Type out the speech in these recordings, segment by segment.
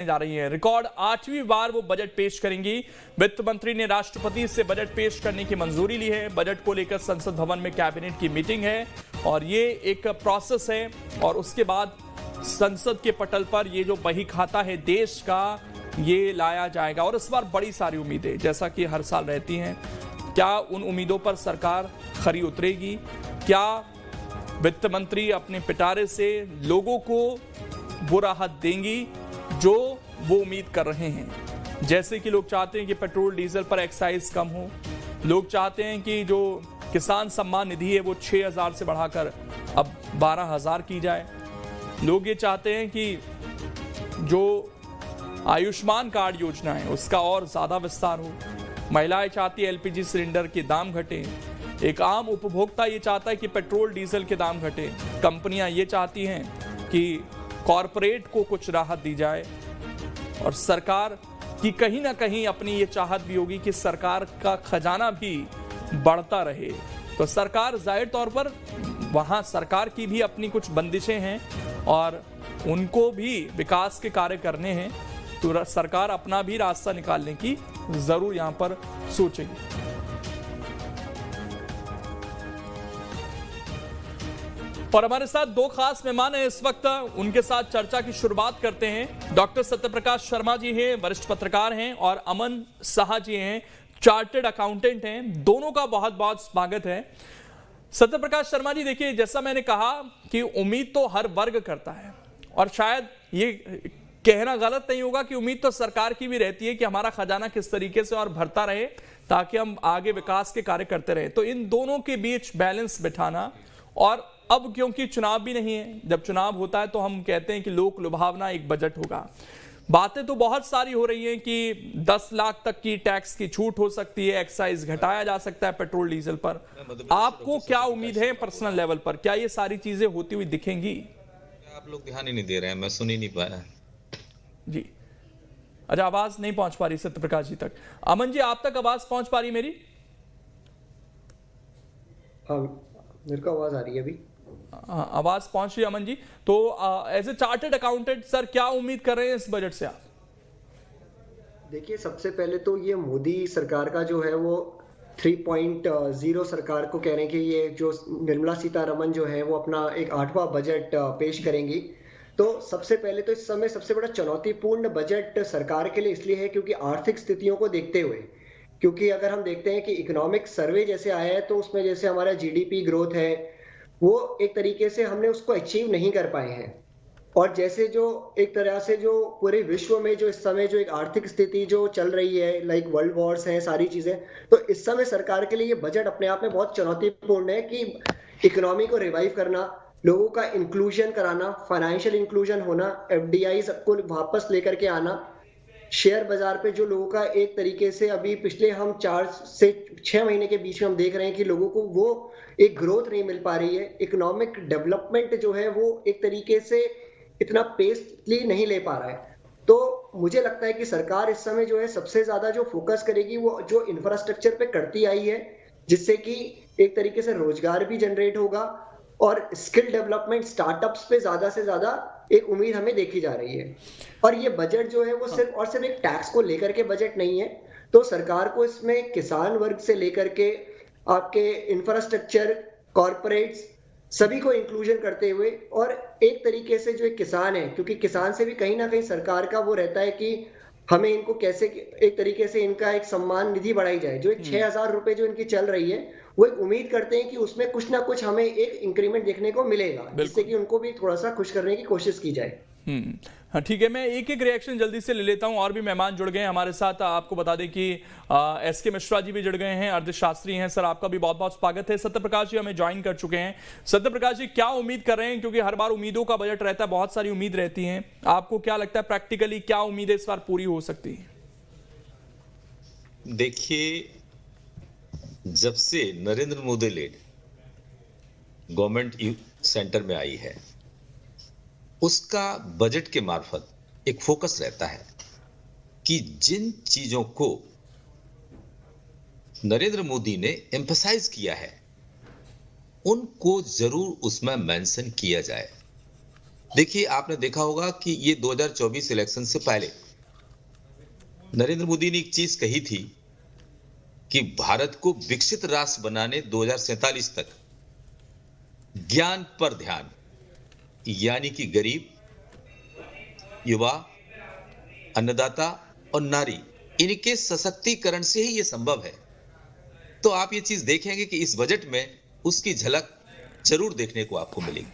जा रही है। रिकॉर्ड 8वीं बार वो बजट पेश करेंगी। वित्त मंत्री ने राष्ट्रपति से बजट पेश करने की मंजूरी ली है। बजट को लेकर संसद भवन में कैबिनेट की मीटिंग है और ये एक प्रोसेस है और उसके बाद संसद के पटल पर ये जो बही खाता है देश का, ये लाया जाएगा। और इस बार बड़ी सारी उम्मीदें जैसा कि हर साल रहती हैं। क्या उन उम्मीदों पर सरकार खरी उतरेगी? क्या वित्त मंत्री अपने पिटारे से लोगों को वो राहत देंगी जो वो उम्मीद कर रहे हैं? जैसे कि लोग चाहते हैं कि पेट्रोल डीजल पर एक्साइज कम हो, लोग चाहते हैं कि जो किसान सम्मान निधि है वो 6,000 से बढ़ाकर अब 12,000 की जाए, लोग ये चाहते हैं कि जो आयुष्मान कार्ड योजना है उसका और ज्यादा विस्तार हो, महिलाएं चाहती है एलपीजी सिलेंडर के दाम घटे, एक आम उपभोक्ता ये चाहता है कि पेट्रोल डीजल के दाम घटे, कंपनियां ये चाहती हैं कि कॉरपोरेट को कुछ राहत दी जाए और सरकार की कहीं ना कहीं अपनी ये चाहत भी होगी कि सरकार का खजाना भी बढ़ता रहे। तो सरकार जाहिर तौर पर वहां सरकार की भी अपनी कुछ बंदिशें हैं और उनको भी विकास के कार्य करने हैं, तो सरकार अपना भी रास्ता निकालने की जरूर यहां पर सोचेगी। और हमारे साथ दो खास मेहमान हैं इस वक्त, उनके साथ चर्चा की शुरुआत करते हैं। डॉक्टर सत्यप्रकाश शर्मा जी हैं, वरिष्ठ पत्रकार हैं, और अमन साहा जी हैं, चार्टर्ड अकाउंटेंट हैं। दोनों का बहुत बहुत स्वागत है। सत्यप्रकाश शर्मा जी, देखिए, जैसा मैंने कहा कि उम्मीद तो हर वर्ग करता है और शायद ये कहना गलत नहीं होगा कि उम्मीद तो सरकार की भी रहती है कि हमारा खजाना किस तरीके से और भरता रहे ताकि हम आगे विकास के कार्य करते रहे। तो इन दोनों के बीच बैलेंस बिठाना, और अब क्योंकि चुनाव भी नहीं है, जब चुनाव होता है तो हम कहते हैं कि लोक लुभावना एक बजट होगा। बातें तो बहुत सारी हो रही हैं कि 10 लाख तक की टैक्स की छूट हो सकती है, एक्साइज घटाया जा सकता है पेट्रोल डीजल पर। आपको क्या उम्मीद है पर्सनल लेवल पर? क्या ये सारी चीजें होती हुई दिखेंगी? आप लोग ध्यान ही नहीं दे रहे हैं, मैं सुन ही नहीं पाया जी। अच्छा, आवाज नहीं पहुंच पा रही सत्यप्रकाश जी तक। अमन जी, आप तक आवाज पहुंच पा रही मेरी? हाँ, मेरे को आवाज आ रही है अभी। आवाज पहुंच रही है अमन जी। तो as a chartered accountant sir, क्या उम्मीद कर रहे हैं इस बजट से आप? देखिए, सबसे पहले तो ये मोदी सरकार का जो है वो 3.0 सरकार को कह रहे हैं कि ये जो निर्मला सीतारमन जो है वो अपना एक 8वां बजट पेश करेंगी। तो सबसे पहले तो इस समय सबसे बड़ा चुनौतीपूर्ण बजट सरकार के लिए इसलिए है क्योंकि आर्थिक स्थितियों को देखते हुए, क्योंकि अगर हम देखते हैं कि इकोनॉमिक सर्वे जैसे आया है तो उसमें जैसे हमारा जीडीपी ग्रोथ है वो एक तरीके से हमने उसको अचीव नहीं कर पाए हैं, और जैसे जो एक तरह से जो पूरे विश्व में जो इस समय जो एक आर्थिक स्थिति जो चल रही है, लाइक वर्ल्ड वॉर्स हैं, सारी चीजें, तो इस समय सरकार के लिए ये बजट अपने आप में बहुत चुनौतीपूर्ण है कि इकोनॉमी को रिवाइव करना, लोगों का इंक्लूजन कराना, फाइनेंशियल इंक्लूजन होना, एफडीआई सबको वापस लेकर के आना, शेयर बाजार पे जो लोगों का एक तरीके से अभी पिछले हम 4 से 6 महीने के बीच में हम देख रहे हैं कि लोगों को वो एक ग्रोथ नहीं मिल पा रही है, इकोनॉमिक डेवलपमेंट जो है वो एक तरीके से इतना पेसली नहीं ले पा रहा है। तो मुझे लगता है कि सरकार इस समय जो है सबसे ज्यादा जो फोकस करेगी वो जो इंफ्रास्ट्रक्चर पे करती आई है, जिससे कि एक तरीके से रोजगार भी जनरेट होगा और स्किल डेवलपमेंट, स्टार्टअप्स पे ज्यादा से ज्यादा एक उम्मीद हमें देखी जा रही है। और ये बजट जो है वो सिर्फ और सिर्फ एक टैक्स को लेकर के बजट नहीं है, तो सरकार को इसमें किसान वर्ग से लेकर के आपके इंफ्रास्ट्रक्चर, कॉर्पोरेट्स, सभी को इंक्लूजन करते हुए, और एक तरीके से जो एक किसान है, क्योंकि किसान से भी कहीं ना कहीं सरकार का वो रहता है कि हमें इनको कैसे एक तरीके से इनका एक सम्मान निधि बढ़ाई जाए, जो एक 6,000 रुपए जो इनकी चल रही है, वो एक उम्मीद करते हैं कि उसमें कुछ ना कुछ हमें एक इंक्रीमेंट देखने को मिलेगा, जिससे कि उनको भी थोड़ा सा खुश करने की कोशिश की जाए। हाँ, ठीक है, मैं एक एक रिएक्शन जल्दी से ले लेता हूं। और भी मेहमान जुड़ गए हैं हमारे साथ। आपको बता दें कि एसके मिश्रा जी भी जुड़ गए हैं, अर्थशास्त्री हैं। सर, आपका भी बहुत बहुत स्वागत है। सत्यप्रकाश जी हमें ज्वाइन कर चुके हैं। सत्यप्रकाश जी, क्या उम्मीद कर रहे हैं? क्योंकि हर बार उम्मीदों का बजट रहता है, बहुत सारी उम्मीद रहती हैं। आपको क्या लगता है प्रैक्टिकली क्या उम्मीदें इस बार पूरी हो सकती है? देखिए, जब से Narendra Modi lead government centre में आई है, उसका बजट के मार्फत एक फोकस रहता है कि जिन चीजों को नरेंद्र मोदी ने एम्फसाइज किया है उनको जरूर उसमें मेंशन किया जाए। देखिए, आपने देखा होगा कि ये 2024 इलेक्शन से पहले नरेंद्र मोदी ने एक चीज कही थी कि भारत को विकसित राष्ट्र बनाने 2047 तक ज्ञान पर ध्यान, यानी कि गरीब, युवा, अन्नदाता और नारी, इनके सशक्तिकरण से ही यह संभव है। तो आप ये चीज देखेंगे कि इस बजट में उसकी झलक जरूर देखने को आपको मिलेगी।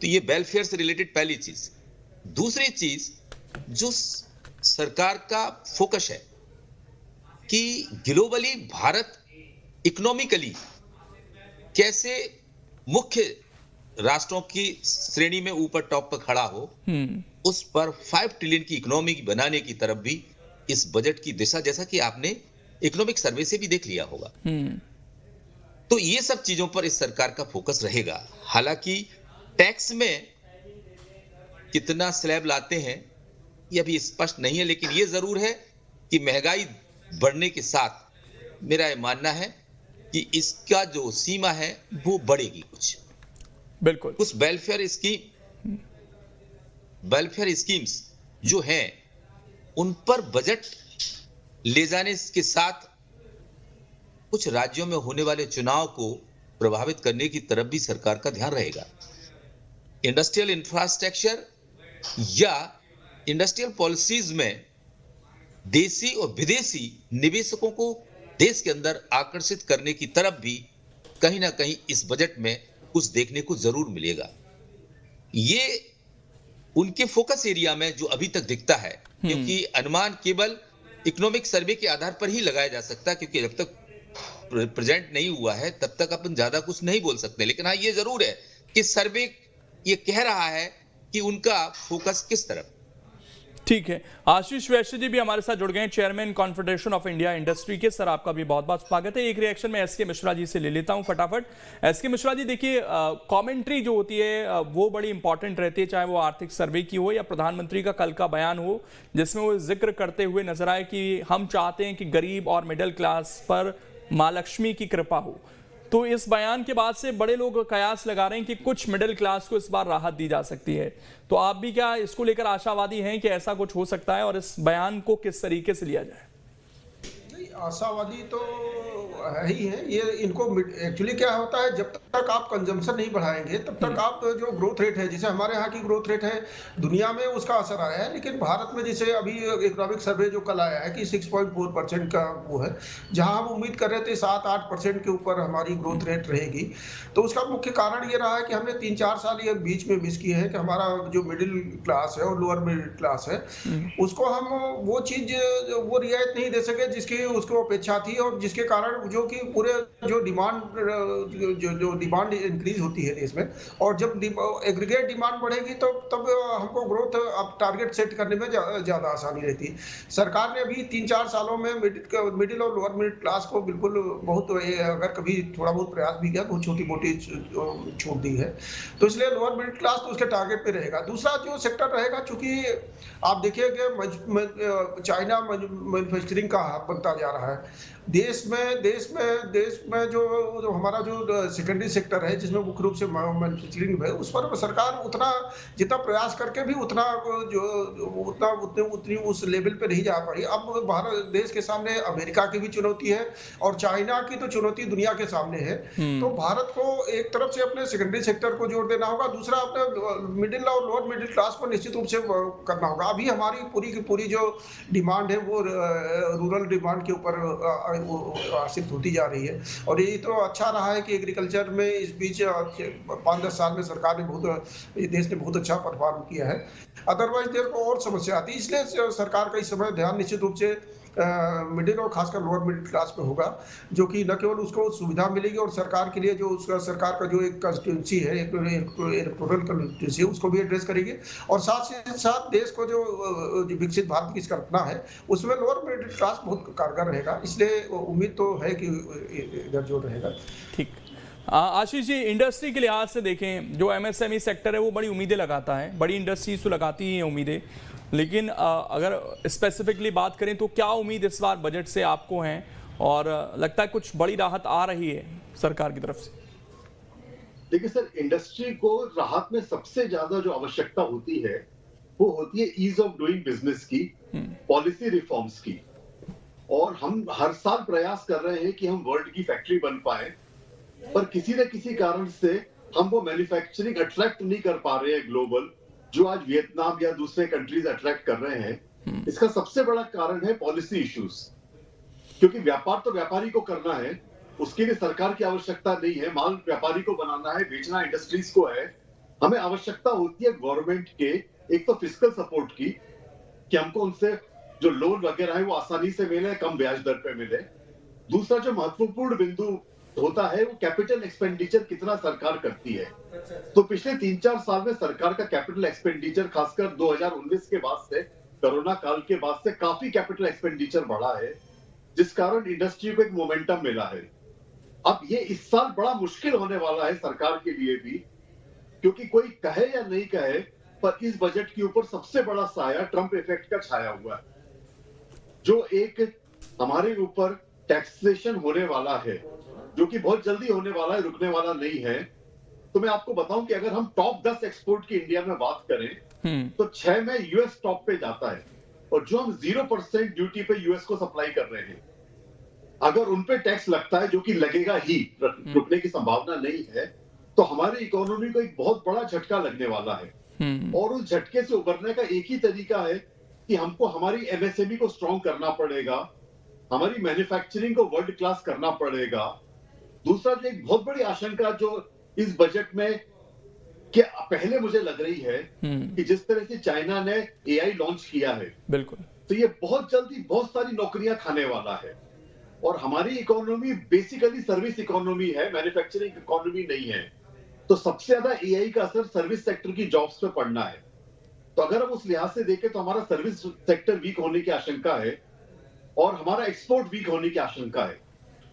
तो ये वेलफेयर से रिलेटेड पहली चीज। दूसरी चीज जो सरकार का फोकस है कि ग्लोबली भारत इकोनॉमिकली कैसे मुख्य राष्ट्रों की श्रेणी में ऊपर टॉप पर खड़ा हो, उस पर 5 ट्रिलियन की इकोनॉमी बनाने की तरफ भी इस बजट की दिशा, जैसा कि आपने इकोनॉमिक सर्वे से भी देख लिया होगा। तो ये सब चीजों पर इस सरकार का फोकस रहेगा। हालांकि टैक्स में कितना स्लैब लाते हैं ये अभी स्पष्ट नहीं है, लेकिन ये जरूर है कि महंगाई बढ़ने के साथ मेरा ये मानना है कि इसका जो सीमा है वो बढ़ेगी कुछ। बिल्कुल। कुछ वेलफेयर स्कीम्स जो हैं उन पर बजट ले जाने के साथ कुछ राज्यों में होने वाले चुनाव को प्रभावित करने की तरफ भी सरकार का ध्यान रहेगा। इंडस्ट्रियल इंफ्रास्ट्रक्चर या इंडस्ट्रियल पॉलिसीज में देसी और विदेशी निवेशकों को देश के अंदर आकर्षित करने की तरफ भी कहीं ना कहीं इस बजट में कुछ देखने को जरूर मिलेगा। ये उनके फोकस एरिया में जो अभी तक दिखता है, क्योंकि अनुमान केवल इकोनॉमिक सर्वे के आधार पर ही लगाया जा सकता है, क्योंकि जब तक प्रेजेंट नहीं हुआ है तब तक अपन ज्यादा कुछ नहीं बोल सकते। लेकिन हाँ, ये जरूर है कि सर्वे ये कह रहा है कि उनका फोकस किस तरफ। ठीक है, आशीष वैश्य जी भी हमारे साथ जुड़ गए हैं, chairman confederation of India industry के। सर, आपका भी बहुत बहुत स्वागत है। एक रिएक्शन में एसके मिश्रा जी से ले लेता हूं फटाफट। एसके मिश्रा जी, देखिए, कमेंट्री जो होती है वो बड़ी इंपॉर्टेंट रहती है, चाहे वो आर्थिक सर्वे की हो या प्रधानमंत्री का कल का बयान हो, जिसमें वो जिक्र करते हुए नजर आए कि हम चाहते हैं कि गरीब और मिडिल क्लास पर मां लक्ष्मी की कृपा हो। तो इस बयान के बाद से बड़े लोग कयास लगा रहे हैं कि कुछ मिडिल क्लास को इस बार राहत दी जा सकती है। तो आप भी क्या इसको लेकर आशावादी हैं कि ऐसा कुछ हो सकता है, और इस बयान को किस तरीके से लिया जाए? नहीं, आशावादी तो है ही है। ये इनको एक्चुअली क्या होता है, जब तक आप कंजम्पशन नहीं बढ़ाएंगे तब तक आप जो ग्रोथ रेट है, जैसे हमारे यहाँ की ग्रोथ रेट है दुनिया में, उसका असर आया है। लेकिन भारत में जैसे अभी इकोनॉमिक सर्वे जो कल आया है कि 6.4% का वो है, जहां हम उम्मीद कर रहे थे 7-8% के ऊपर हमारी ग्रोथ रेट रहेगी। तो उसका मुख्य कारण ये रहा है कि हमने 3-4 साल ये बीच में मिस किए हैं कि हमारा जो मिडिल क्लास है और लोअर मिडिल क्लास है, उसको हम वो चीज वो रियायत नहीं दे सके जिसकी उसको अपेक्षा थी, और जिसके कारण जो कि पूरे जो डिमांड इंक्रीज होती है देश में, और जब एग्रीगेट डिमांड बढ़ेगी तो तब हमको ग्रोथ अब टारगेट सेट करने में ज्यादा आसानी रहती है। सरकार ने अभी 3-4 सालों में मिडिल और लोअर मिडिल क्लास को बिल्कुल बहुत, अगर कभी थोड़ा बहुत प्रयास भी किया, बहुत छोटी मोटी छूट दी है। तो इसलिए लोअर मिडिल क्लास तो उसके टारगेट पे रहेगा। दूसरा जो सेक्टर रहेगा, चूंकि आप देखिए चाइना मैन्युफैक्चरिंग का हब बनता जा रहा है देश में जो हमारा जो सेकेंडरी सेक्टर है, जिसमें मुख्य रूप से मैन्युफैक्चरिंग है, उस पर सरकार उतना जितना प्रयास करके भी उतनी उस लेवल पे नहीं जा पाई। अब भारत देश के सामने अमेरिका की भी चुनौती है और चाइना की तो चुनौती दुनिया के सामने है। तो भारत को एक तरफ से अपने सेकेंडरी सेक्टर को जोर देना होगा, दूसरा अपने मिडिल और लोअर मिडिल क्लास को निश्चित रूप से करना होगा। अभी हमारी पूरी की पूरी जो डिमांड है वो रूरल डिमांड के ऊपर आश्रित होती जा रही है, और ये तो अच्छा रहा है कि एग्रीकल्चर में इस बीच 5-10 साल में सरकार ने देश ने बहुत अच्छा परफॉर्म किया है। अदरवाइज देश को और समस्या आती है, इसलिए सरकार का इस समय ध्यान निश्चित रूप से मिडिल और खासकर लोअर मिडिल क्लास पे होगा, जो कि न केवल उसको सुविधा मिलेगी और सरकार के लिए जो उसका सरकार का जो एक कंस्टिट्यूंसी है, एक इलेक्टोरल कंस्टिट्यूंसी है, उसको भी एड्रेस करेगी। और साथ ही साथ देश को जो विकसित भारत की कल्पना है उसमें लोअर मिडिल क्लास बहुत कारगर रहेगा। इसलिए उम्मीद तो है कि इधर जो रहेगा। ठीक। आशीष जी, इंडस्ट्री के लिहाज से देखें, जो एमएसएमई सेक्टर है वो बड़ी उम्मीदें लगाता है, बड़ी इंडस्ट्रीज तो लगाती ही हैं उम्मीदें, लेकिन अगर स्पेसिफिकली बात करें तो क्या उम्मीद इस बार बजट से आपको है, और लगता है कुछ बड़ी राहत आ रही है सरकार की तरफ से? देखिए सर, इंडस्ट्री को राहत में सबसे ज्यादा जो आवश्यकता होती है वो होती है ईज ऑफ डूइंग बिजनेस की, पॉलिसी रिफॉर्म्स की। और हम हर साल प्रयास कर रहे हैं कि हम वर्ल्ड की फैक्ट्री बन पाए, पर किसी न किसी कारण से हम वो मैन्युफैक्चरिंग अट्रैक्ट नहीं कर पा रहे हैं ग्लोबल, जो आज वियतनाम या दूसरे कंट्रीज अट्रैक्ट कर रहे हैं। इसका सबसे बड़ा कारण है पॉलिसी इश्यूज, क्योंकि व्यापार तो व्यापारी को करना है, उसके लिए सरकार की आवश्यकता नहीं है। माल व्यापारी को बनाना है, बेचना इंडस्ट्रीज को है। हमें आवश्यकता होती है गवर्नमेंट के एक तो फिस्कल सपोर्ट की, कि हमको उनसे जो लोन वगैरह है वो आसानी से मिले, कम ब्याज दर पे मिले। दूसरा जो महत्वपूर्ण बिंदु होता है वो कैपिटल एक्सपेंडिचर कितना सरकार करती है। तो पिछले 3-4 साल में सरकार का कैपिटल एक्सपेंडिचर खासकर 2019 के बाद से, कोरोना काल के बाद से काफी कैपिटल एक्सपेंडिचर बढ़ा है, जिस कारण इंडस्ट्री को एक मोमेंटम मिला है। अब ये इस साल बड़ा मुश्किल होने वाला है सरकार के लिए भी, क्योंकि कोई कहे या नहीं कहे पर इस बजट के ऊपर सबसे बड़ा साया ट्रंप इफेक्ट का छाया हुआ है, जो एक हमारे ऊपर टैक्सेशन होने वाला है, जो कि बहुत जल्दी होने वाला है, रुकने वाला नहीं है। तो मैं आपको बताऊं कि अगर हम टॉप 10 एक्सपोर्ट की इंडिया में बात करें तो 6 में यूएस टॉप पे जाता है, और जो हम 0% ड्यूटी पे यूएस को सप्लाई कर रहे हैं, अगर उन पे टैक्स लगता है, जो कि लगेगा ही, रुकने की संभावना नहीं है, तो हमारी इकोनॉमी को एक बहुत बड़ा झटका लगने वाला है। और उस झटके से उबरने का एक ही तरीका है कि हमको हमारी एमएसएमई को स्ट्रॉन्ग करना पड़ेगा, हमारी मैन्युफैक्चरिंग को वर्ल्ड क्लास करना पड़ेगा। दूसरा जो एक बहुत बड़ी आशंका जो इस बजट में कि पहले मुझे लग रही है कि जिस तरह से चाइना ने एआई लॉन्च किया है, बिल्कुल, तो ये बहुत जल्दी बहुत सारी नौकरियां खाने वाला है। और हमारी इकोनॉमी बेसिकली सर्विस इकोनॉमी है, मैन्युफैक्चरिंग इकोनॉमी नहीं है। तो सबसे ज्यादा एआई का असर सर्विस सेक्टर की जॉब्स पे पड़ना है। तो अगर हम उस लिहाज से देखें तो हमारा सर्विस सेक्टर वीक होने की आशंका है और हमारा एक्सपोर्ट वीक होने की आशंका है।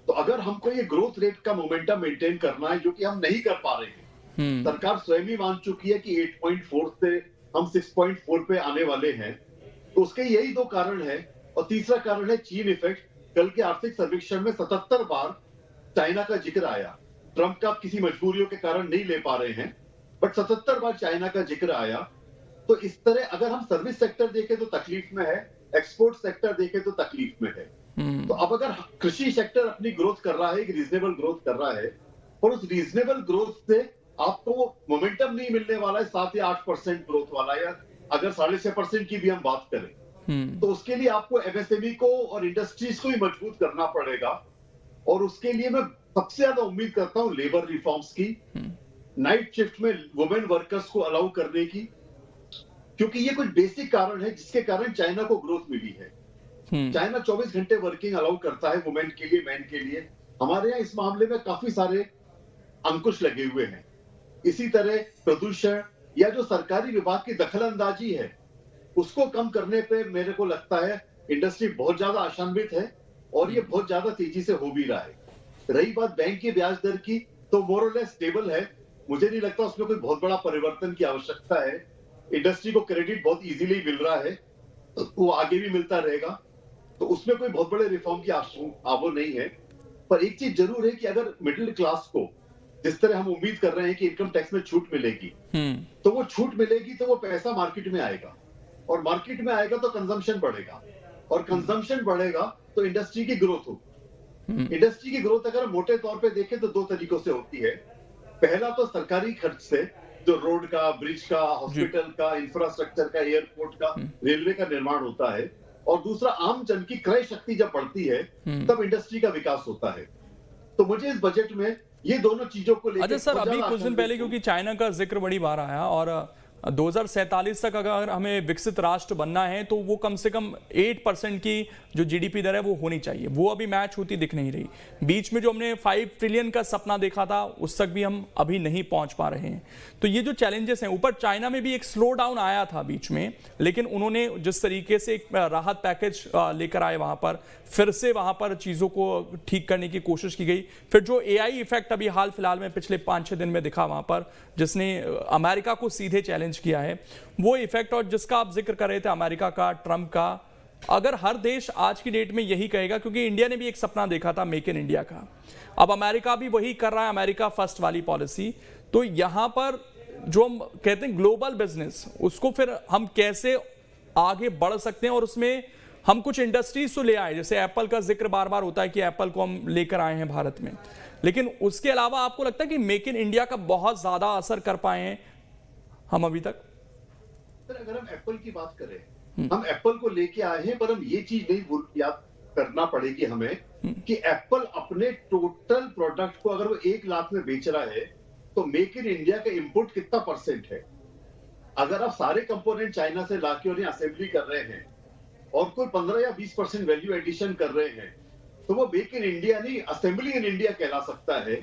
तो अगर हमको ये ग्रोथ रेट का मोमेंटम मेंटेन करना है, जो कि हम नहीं कर पा रहे हैं, सरकार स्वयं ही मान चुकी है कि 8.4 से हम 6.4 पे आने वाले हैं, तो उसके यही दो कारण है। और तीसरा कारण है चीन इफेक्ट। कल के आर्थिक सर्वेक्षण में 77 बार चाइना का जिक्र आया। ट्रंप का किसी मजबूरियों के कारण नहीं ले पा रहे हैं, बट 77 बार चाइना का जिक्र आया। तो इस तरह अगर हम सर्विस सेक्टर देखें तो तकलीफ में है, एक्सपोर्ट सेक्टर देखें तो तकलीफ में है। तो अब अगर कृषि सेक्टर अपनी ग्रोथ कर रहा है, एक रीजनेबल ग्रोथ कर रहा है, और उस रीजनेबल ग्रोथ से आपको मोमेंटम नहीं मिलने वाला है 7 या 8% ग्रोथ वाला, या अगर 6.5% की भी हम बात करें, तो उसके लिए आपको एमएसएमई को और इंडस्ट्रीज को ही मजबूत करना पड़ेगा। और उसके लिए मैं सबसे ज्यादा उम्मीद करता हूं लेबर रिफॉर्म्स की, नाइट शिफ्ट में वुमेन वर्कर्स को अलाउ करने की, क्योंकि ये कुछ बेसिक कारण है जिसके कारण चाइना को ग्रोथ मिली है। चाइना 24 घंटे वर्किंग अलाउ करता है वुमेन के लिए, मैन के लिए। हमारे यहाँ इस मामले में काफी सारे अंकुश लगे हुए हैं। इसी तरह प्रदूषण या जो सरकारी विभाग की दखलंदाजी है, उसको कम करने पे मेरे को लगता है इंडस्ट्री बहुत ज्यादा आशान्वित है, और ये बहुत ज्यादा तेजी से हो भी रहा है। रही बात बैंक की ब्याज दर की, तो मोर और लेस स्टेबल है। मुझे नहीं लगता उसमें कोई बहुत बड़ा परिवर्तन की आवश्यकता है। इंडस्ट्री को क्रेडिट बहुत इजीली मिल रहा है, वो आगे भी मिलता रहेगा, तो उसमें कोई बहुत बड़े रिफॉर्म की आवो नहीं है। पर एक चीज जरूर है कि अगर मिडिल क्लास को जिस तरह हम उम्मीद कर रहे हैं कि इनकम टैक्स में छूट मिलेगी, तो वो छूट मिलेगी तो वो पैसा मार्केट में आएगा, और मार्केट में आएगा तो कंजम्पशन बढ़ेगा, और कंजम्पशन बढ़ेगा तो इंडस्ट्री की ग्रोथ होगी। इंडस्ट्री की ग्रोथ अगर मोटे तौर पे देखें तो 2 तरीकों से होती है। पहला तो सरकारी खर्च से, जो रोड का, ब्रिज का, हॉस्पिटल का, इंफ्रास्ट्रक्चर का, एयरपोर्ट का, रेलवे का निर्माण होता है। और दूसरा आम जन की क्रय शक्ति जब बढ़ती है तब इंडस्ट्री का विकास होता है। तो मुझे इस बजट में ये दोनों चीजों को लेकर, अच्छा सर, अभी कुछ दिन पहले क्योंकि चाइना का जिक्र बड़ी बार आया, और 2047 तक अगर हमें विकसित राष्ट्र बनना है तो वो कम से कम 8% की जो जीडीपी दर है वो होनी चाहिए। वो अभी मैच होती दिख नहीं रही। बीच में जो हमने 5 ट्रिलियन का सपना देखा था उस तक भी हम अभी नहीं पहुंच पा रहे हैं। तो ये जो चैलेंजेस हैं, ऊपर चाइना में भी एक स्लो डाउन आया था बीच में, लेकिन उन्होंने जिस तरीके से एक राहत पैकेज लेकर आए, वहां पर फिर से वहां पर चीज़ों को ठीक करने की कोशिश की गई। फिर जो एआई इफेक्ट अभी हाल फिलहाल में पिछले 5-6 दिन में दिखा वहां पर, जिसने अमेरिका को सीधे चैलेंज किया है, वो इफेक्ट, और जिसका आप जिक्र कर रहे थे अमेरिका का, ट्रंप का, अगर हर देश आज की डेट में यही कहेगा, क्योंकि इंडिया ने भी एक सपना देखा था मेक इन इंडिया का, अब अमेरिका भी वही कर रहा है, अमेरिका फर्स्ट वाली पॉलिसी, तो यहां पर जो हम कहते हैं ग्लोबल बिजनेस, उसको फिर हम कैसे आगे बढ़ सकते हैं, और उसमें हम कुछ इंडस्ट्रीज तो ले आए, जैसे एप्पल का जिक्र बार बार होता है कि एप्पल को हम लेकर आए हैं भारत में, लेकिन उसके अलावा आपको लगता है कि मेक इन इंडिया का बहुत ज्यादा असर कर पाए हैं हम अभी तक? अगर हम एप्पल की बात करें, हम एप्पल को लेके आए हैं, पर हम ये चीज नहीं याद करना पड़ेगी हमें कि एप्पल अपने टोटल प्रोडक्ट को अगर वो 1 लाख में बेच रहा है तो मेक इन इंडिया का इंपुट कितना % है? अगर आप सारे कंपोनेंट चाइना से लाके उन्हें असेंबली कर रहे हैं और कोई 15 या 20% वैल्यू एडिशन कर रहे हैं, तो वो मेक इन इंडिया नहीं, असेंबली इन इंडिया कहला सकता है।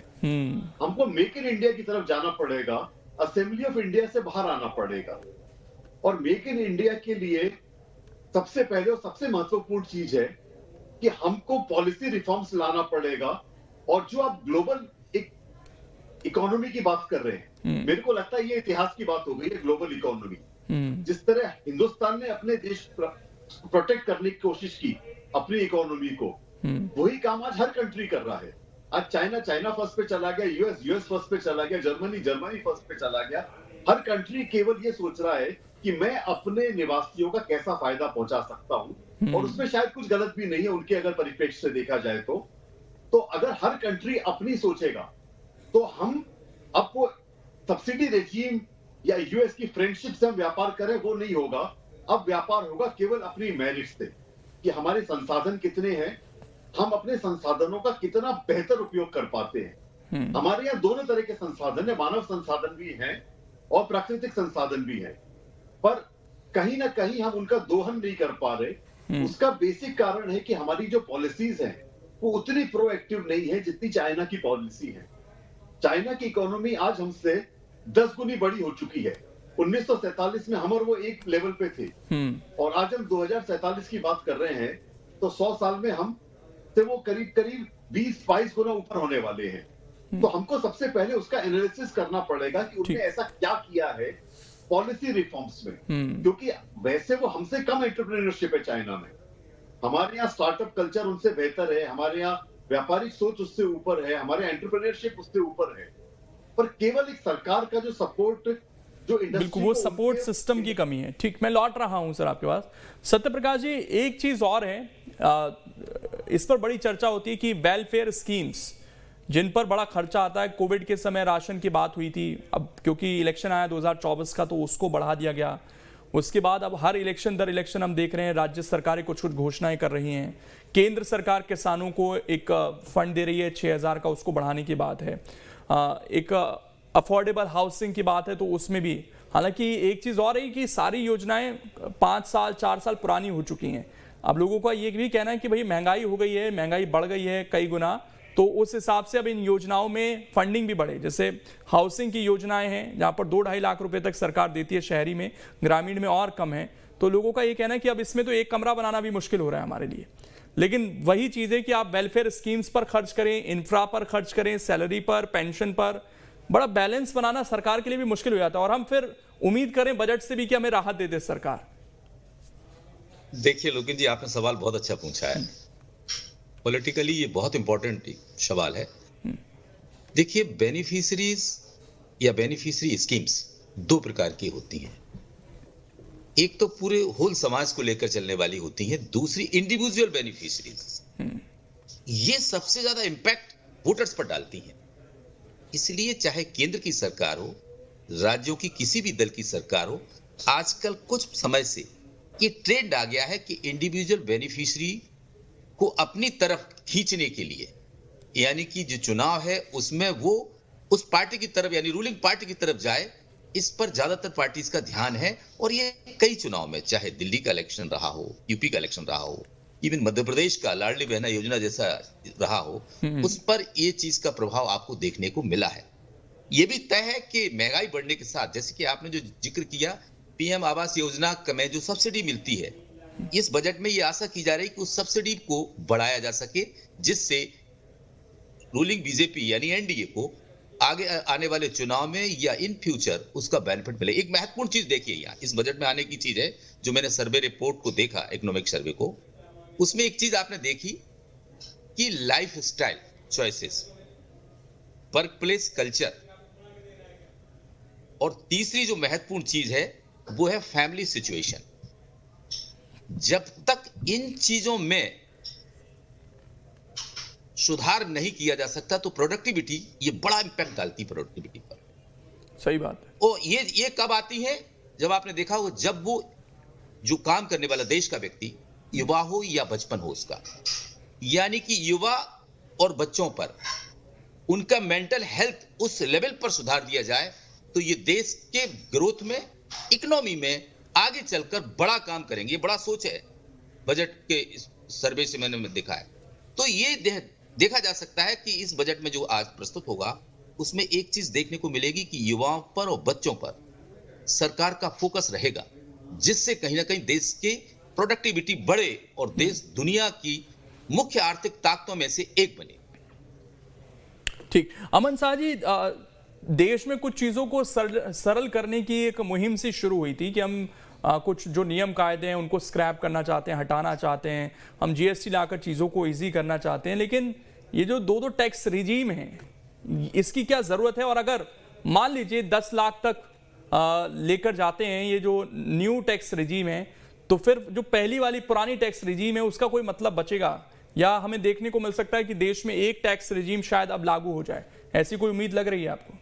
हमको मेक इन इंडिया की तरफ जाना पड़ेगा, असेंबली ऑफ इंडिया से बाहर आना पड़ेगा। और मेक इन इंडिया के लिए सबसे पहले और सबसे महत्वपूर्ण चीज है कि हमको पॉलिसी रिफॉर्म्स लाना पड़ेगा। और जो आप ग्लोबल इकोनॉमी की बात कर रहे हैं, मेरे को लगता है ये इतिहास की बात हो गई है। ग्लोबल इकोनॉमी, जिस तरह हिंदुस्तान ने अपने देश प्रोटेक्ट करने की कोशिश की अपनी इकोनॉमी को, वही काम आज हर कंट्री कर रहा है। आज चाइना फर्स्ट पे चला गया, यूएस फर्स्ट पे चला गया, जर्मनी फर्स्ट पे चला गया। हर कंट्री केवल ये सोच रहा है कि मैं अपने निवासियों का कैसा फायदा पहुंचा सकता हूं, और उसमें शायद कुछ गलत भी नहीं है उनके अगर परिप्रेक्ष्य से देखा जाए तो अगर हर कंट्री अपनी सोचेगा तो हम अब वो सब्सिडी रेजीम या यूएस की फ्रेंडशिप से हम व्यापार करें, वो नहीं होगा। अब व्यापार होगा केवल अपनी मेरिट से कि हमारे संसाधन कितने हैं, हम अपने संसाधनों का कितना बेहतर उपयोग कर पाते हैं। हमारे यहाँ दोनों तरह के संसाधन है, मानव संसाधन भी हैं और प्राकृतिक संसाधन भी हैं, पर कहीं ना कहीं हम उनका दोहन नहीं कर पा रहे। उसका बेसिक कारण है कि हमारी जो पॉलिसीज हैं वो उतनी प्रोएक्टिव नहीं है जितनी चाइना की पॉलिसी है। चाइना की इकोनॉमी आज हमसे 10 गुनी बड़ी हो चुकी है। 1947 में हम और वो एक लेवल पे थे, और आज हम 2047 की बात कर रहे हैं, तो 100 साल में हम से वो करीब 20-22 गुना ऊपर होने वाले हैं। तो हमको सबसे पहले उसका एनालिसिस करना पड़ेगा कि उन्होंने ऐसा क्या किया है पॉलिसी रिफॉर्म्स में, क्योंकि वैसे वो हमसे कम एंटरप्रेन्योरशिप है चाइना में। हमारे यहाँ स्टार्टअप कल्चर उनसे बेहतर है, हमारे यहाँ व्यापारिक सोच उससे ऊपर है, हमारे एंटरप्रेन्योरशिप उससे ऊपर है, पर केवल एक सरकार का जो सपोर्ट, जो बिल्कुल वो सपोर्ट सिस्टम की कमी है। ठीक, मैं लौट रहा हूं सर आपके पास। सत्यप्रकाश जी, एक चीज और है, इस पर बड़ी चर्चा होती है कि वेलफेयर स्कीम्स जिन पर बड़ा खर्चा आता है, कोविड के समय राशन की बात हुई थी, अब क्योंकि इलेक्शन आया 2024 का तो उसको बढ़ा दिया गया। उसके बाद अब हर इलेक्शन दर इलेक्शन हम देख रहे हैं राज्य सरकारें कुछ घोषणाएं कर रही हैं। केंद्र सरकार किसानों को एक फंड दे रही है 6,000 का, उसको बढ़ाने की बात है। एक अफोर्डेबल हाउसिंग की बात है, तो उसमें भी, हालांकि एक चीज और है कि सारी योजनाएं 5 साल 4 साल पुरानी हो चुकी हैं। अब लोगों का ये भी कहना है कि भाई महंगाई हो गई है, महंगाई बढ़ गई है कई गुना, तो उस हिसाब से अब इन योजनाओं में फंडिंग भी बढ़े। जैसे हाउसिंग की योजनाएं हैं जहां पर 2-2.5 लाख रुपए तक सरकार देती है शहरी में, ग्रामीण में और कम है। तो लोगों का ये कहना है कि अब इसमें तो एक कमरा बनाना भी मुश्किल हो रहा है हमारे लिए। लेकिन वही चीज है कि आप वेलफेयर स्कीम्स पर खर्च करें, इंफ्रा पर खर्च करें, सैलरी पर, पेंशन पर, बड़ा बैलेंस बनाना सरकार के लिए भी मुश्किल हो जाता है। और हम फिर उम्मीद करें बजट से भी कि हमें राहत दे दे सरकार। देखिए लोकेश जी, आपने सवाल बहुत अच्छा पूछा है। पॉलिटिकली ये बहुत इंपॉर्टेंट सवाल है। देखिए, बेनिफिशरीज या बेनिफिशरी स्कीम्स 2 प्रकार की होती हैं। एक तो पूरे होल समाज को लेकर चलने वाली होती है, दूसरी इंडिविजुअल बेनिफिशरीज। ये सबसे ज्यादा इंपैक्ट वोटर्स पर डालती हैं। इसलिए चाहे केंद्र की सरकार हो, राज्यों की किसी भी दल की सरकार हो, आजकल कुछ समय से ये ट्रेंड आ गया है कि इंडिविजुअल बेनिफिशरी को अपनी तरफ खींचने के लिए, यानी कि जो चुनाव है उसमें वो उस पार्टी की तरफ, यानी रूलिंग पार्टी की तरफ जाए, इस पर ज्यादातर पार्टीज का ध्यान है। और ये कई चुनाव में, चाहे दिल्ली का इलेक्शन रहा हो, यूपी का इलेक्शन रहा हो, इवन मध्य प्रदेश का लाडली बहना योजना जैसा रहा हो, उस पर ये चीज का प्रभाव आपको देखने को मिला है। ये भी तय है कि महंगाई बढ़ने के साथ, जैसे कि आपने जो जिक्र किया, पीएम आवास योजना में जो सब्सिडी मिलती है, इस बजट में ये आशा की जा रही है कि उस सब्सिडी को बढ़ाया जा सके, जिससे रूलिंग बीजेपी यानी एनडीए को आगे आने वाले चुनाव में या इन फ्यूचर उसका बेनिफिट मिले। एक महत्वपूर्ण चीज देखिए यहाँ इस बजट में आने की चीज है, जो मैंने सर्वे रिपोर्ट को देखा, इकोनॉमिक सर्वे को, उसमें एक चीज आपने देखी कि life style choices, work place culture और तीसरी जो महत्वपूर्ण चीज है वो है फैमिली सिचुएशन। जब तक इन चीजों में सुधार नहीं किया जा सकता तो प्रोडक्टिविटी, ये बड़ा इंपैक्ट डालती है प्रोडक्टिविटी पर। सही बात है। और ये कब आती है? जब आपने देखा हो, जब वो जो काम करने वाला देश का व्यक्ति, युवा हो या बचपन हो उसका, यानी कि युवा और बच्चों पर उनका मेंटल हेल्थ उस लेवल पर सुधार दिया जाए तो ये देश के ग्रोथ में, इकोनॉमी में आगे चलकर बड़ा काम करेंगे। बड़ा सोच है, बजट के सर्वे से मैंने देखा है। तो ये देखा जा सकता है कि इस बजट में जो आज प्रस्तुत होगा उसमें एक चीज देखने को मिलेगी कि युवाओं पर और बच्चों पर सरकार का फोकस रहेगा, जिससे कहीं ना कहीं देश के प्रोडक्टिविटी बढ़े और देश दुनिया की मुख्य आर्थिक ताकतों में से एक बने। ठीक, अमन शाह जी, देश में कुछ चीजों को सरल करने की एक मुहिम सी शुरू हुई थी कि हम कुछ जो नियम कायदे हैं उनको स्क्रैप करना चाहते हैं, हटाना चाहते हैं, हम जीएसटी लाकर चीज़ों को इजी करना चाहते हैं। लेकिन ये जो दो टैक्स रिजीम है, इसकी क्या ज़रूरत है? और अगर मान लीजिए 10 लाख तक लेकर जाते हैं ये जो न्यू टैक्स रिजीम है, तो फिर जो पहली वाली पुरानी टैक्स रिजीम है उसका कोई मतलब बचेगा? या हमें देखने को मिल सकता है कि देश में एक टैक्स रिजीम शायद अब लागू हो जाए, ऐसी कोई उम्मीद लग रही है आपको?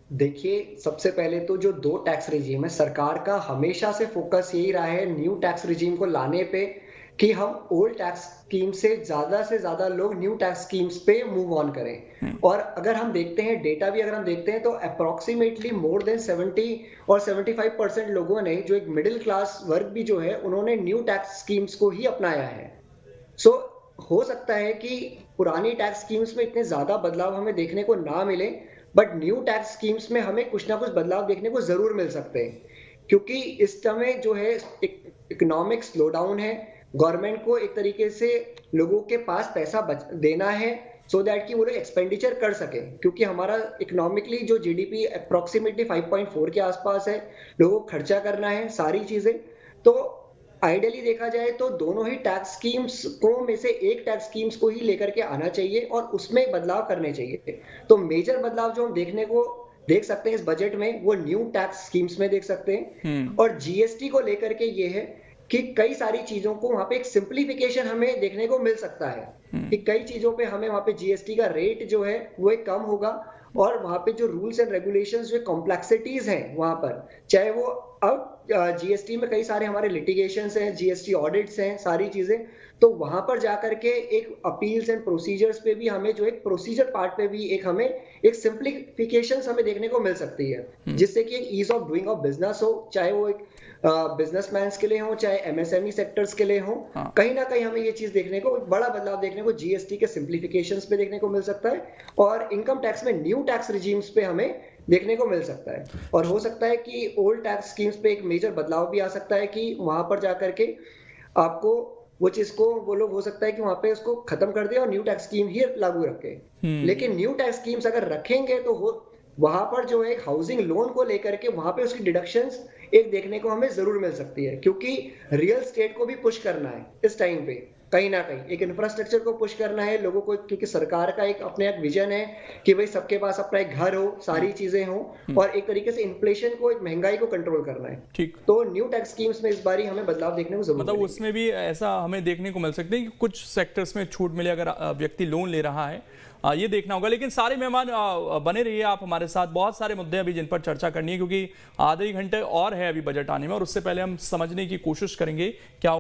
देखिए, सबसे पहले तो जो 2 टैक्स रिजीम है, सरकार का हमेशा से फोकस यही रहा है न्यू टैक्स रिजीम को लाने पे कि हम ओल्ड टैक्स स्कीम से ज्यादा लोग न्यू टैक्स स्कीम्स पे मूव ऑन करें। और अगर हम देखते हैं डेटा भी, अगर हम देखते हैं तो अप्रोक्सीमेटली मोर देन 70 और 75% लोगों ने, जो एक मिडिल क्लास वर्ग भी जो है, उन्होंने न्यू टैक्स स्कीम्स को ही अपनाया है। सो हो सकता है कि पुरानी टैक्स स्कीम्स में इतने ज्यादा बदलाव हमें देखने को ना मिले, बट न्यू टैक्स स्कीम्स में हमें कुछ ना कुछ बदलाव देखने को जरूर मिल सकते हैं, क्योंकि इस समय जो है इकोनॉमिक स्लोडाउन है। गवर्नमेंट को एक तरीके से लोगों के पास पैसा देना है सो दैट कि वो लोग एक्सपेंडिचर कर सके, क्योंकि हमारा इकोनॉमिकली जो जीडीपी अप्रोक्सीमेटली 5.4 के आसपास है, लोगों को खर्चा करना है सारी चीजें। तो आइडियली देखा जाए तो दोनों ही टैक्स स्कीम्स को में से एक टैक्स स्कीम्स को ही लेकर के आना चाहिए और उसमें बदलाव करने चाहिए। तो मेजर बदलाव जो हम देख सकते हैं इस बजट में, वो न्यू टैक्स स्कीम्स में देख सकते हैं। और जीएसटी को लेकर के ये है कि कई सारी चीजों को वहां पे एक सिंप्लीफिकेशन हमें देखने को मिल सकता है कि कई चीजों पे हमें वहां पे जीएसटी का रेट जो है वो एक कम होगा, और वहां पे जो रूल्स एंड रेगुलेशंस, जो कॉम्प्लेक्सिटीज हैं वहां पर, चाहे वो अब जीएसटी में कई सारे हमारे लिटिगेशंस हैं, जीएसटी ऑडिट्स हैं, सारी चीजें, तो वहां पर जाकर के एक अपील्स एंड प्रोसीजर्स पे भी हमें जो एक प्रोसीजर पार्ट पे भी एक हमें एक सिंप्लीफिकेशंस हमें देखने को मिल सकती है, जिससे कि एक ease of doing of business हो, चाहे वो एक बिजनेसमैन के लिए हो, चाहे एमएसएमई सेक्टर्स के लिए हो। कहीं ना कहीं हमें ये चीज देखने को, एक बड़ा बदलाव देखने को जीएसटी के सिंप्लीफिकेशंस पे देखने को मिल सकता है, और इनकम टैक्स में न्यू टैक्स रिजीम्स पे हमें देखने को मिल सकता है। और हो सकता है कि ओल्ड टैक्स स्कीम्स पे एक मेजर बदलाव भी आ सकता है कि वहां पर जाकर के आपको वो चीज को, वो लोग हो सकता है कि वहां पे उसको खत्म कर दे और न्यू टैक्स स्कीम ही लागू रखे। लेकिन न्यू टैक्स स्कीम्स अगर रखेंगे तो वहां पर जो है हाउसिंग लोन को लेकर के वहां पे उसकी डिडक्शंस एक देखने को हमें जरूर मिल सकती है, क्योंकि रियल स्टेट को भी पुश करना है इस टाइम पे, कहीं ना कहीं एक इंफ्रास्ट्रक्चर को पुश करना है लोगों को, क्योंकि सरकार का एक अपने एक विजन है कि भाई सबके पास अपना एक घर हो, सारी चीजें हो, और एक तरीके से इन्फ्लेशन को, एक महंगाई को कंट्रोल करना है। ठीक, तो न्यू टैक्स स्कीम्स में इस बारी हमें बदलाव देखने को जरूर, मतलब उसमें भी ऐसा हमें देखने को मिल सकते हैं कि कुछ सेक्टर्स में छूट मिले अगर व्यक्ति लोन ले रहा है, ये देखना होगा। लेकिन सारे मेहमान बने रहिए आप हमारे साथ, बहुत सारे मुद्दे अभी जिन पर चर्चा करनी है, क्योंकि आधे घंटे और है अभी बजट आने में, और उससे पहले हम समझने की कोशिश करेंगे क्या